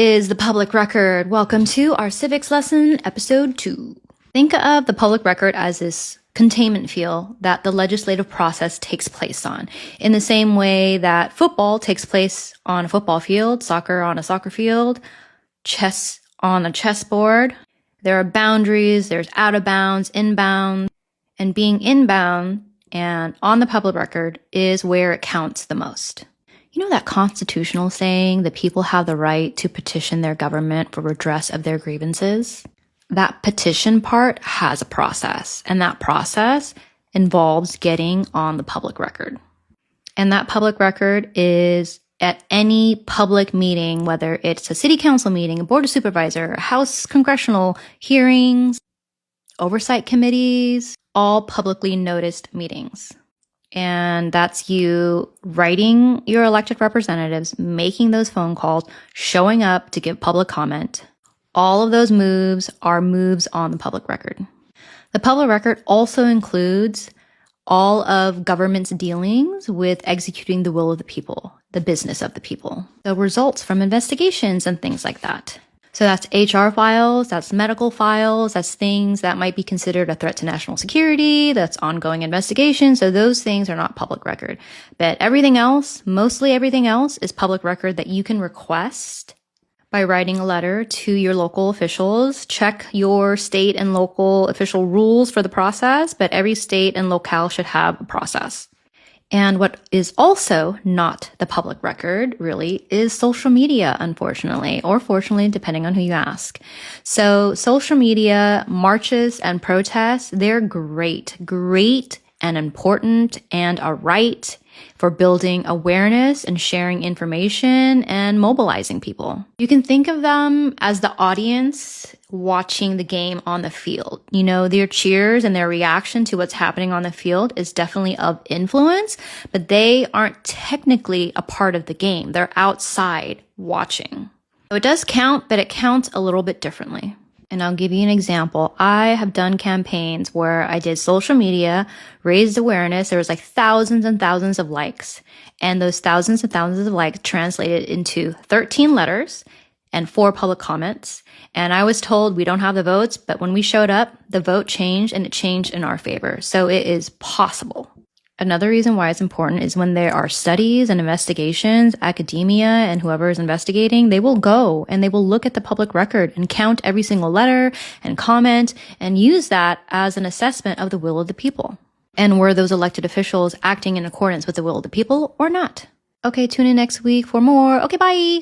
is the public record? Welcome to our civics lesson, episode 2. Think of the public record as this containment field that the legislative process takes place on. In the same way that football takes place on a football field, soccer on a soccer field, chess on a chessboard. There are boundaries, there's out of bounds, inbound, and being inbound and on the public record is where it counts the most. You know that constitutional saying that people have the right to petition their government for redress of their grievances? That petition part has a process, and that process involves getting on the public record. And that public record is at any public meeting, whether it's a city council meeting, a board of supervisor, house congressional hearings, oversight committees, all publicly noticed meetings. And that's you writing your elected representatives, making those phone calls, showing up to give public comment. All of those moves are moves on the public record. The public record also includes all of government's dealings with executing the will of the people, the business of the people, the results from investigations and things like that. So that's HR files, that's medical files, that's things that might be considered a threat to national security, that's ongoing investigation. So those things are not public record. But everything else, mostly everything else, is public record that you can request by writing a letter to your local officials. Check your state and local official rules for the process, but every state and locale should have a process. And what is also not the public record, really, is social media, unfortunately, or fortunately, depending on who you ask. So social media, marches and protests, they're great and important and a right for building awareness and sharing information and mobilizing people. You can think of them as the audience watching the game on the field. You know, their cheers and their reaction to what's happening on the field is definitely of influence, but they aren't technically a part of the game. They're outside watching. So it does count, but it counts a little bit differently. And I'll give you an example. I have done campaigns where I did social media, raised awareness. There was like thousands and thousands of likes. And those thousands and thousands of likes translated into 13 letters and 4 public comments. And I was told we don't have the votes, but when we showed up, the vote changed and it changed in our favor. So it is possible. Another reason why it's important is when there are studies and investigations, academia and whoever is investigating, they will go and they will look at the public record and count every single letter and comment and use that as an assessment of the will of the people. And were those elected officials acting in accordance with the will of the people or not? Okay, tune in next week for more. Okay, bye!